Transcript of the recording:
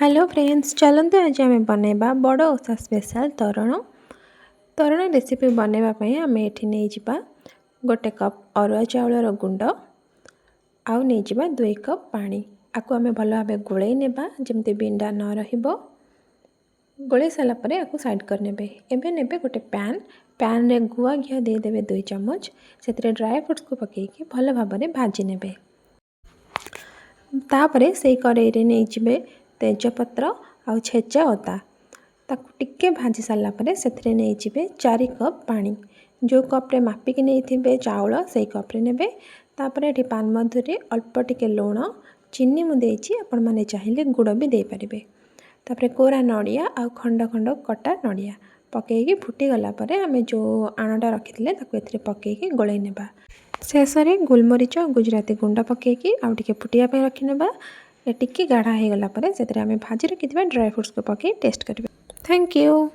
Hello friends, चलते आज आम बनवा बड़ ओषा स्पेशल तरण रेसिपी बनवाई आम ये गोटे कप अरुआ चाउलर गुंड आउ नहीं 2 कप पानी। आपको आम भल भाव गोलई नेबा जमती बिंडा न रहिबो। गोलई सारा पर आपको साइड कर नेबे। एबे नेबे गोटे पैन रे गुआ घी देदेवे 2 चम्मच। से ड्राई फ्रूट्स को पकईकि भल भाव भाजी नेबे। तापरे से कड़ाई रे नहीं तेजपत्र आउ छेचा अदा ताकू टिके भाजी सारा पर से नहीं 4 कप पानी। जो कप्रे मापिकी नहीं चाउल से कप्रे नेबे। तापर ये पान मधुरी अल्प टिके लुण चीनी मुझे आपण मैंने चाहिए गुड़ भी दे पारे। तापर कोरा नड़िया आउ खंड खंड कटा नड़िया पकईकि फुटीगला आम जो आणटा रखी ए पकईकि गोलई नेबा। शेष में गोलमरीच गुजराती गुंड पकईकि आउ टिके फुटिया रखी नेबा। टिके गाढ़ा हो गला से भाजी रखी ड्राई फ्रूट्स को पकई टेस्ट करेंगे। Thank you.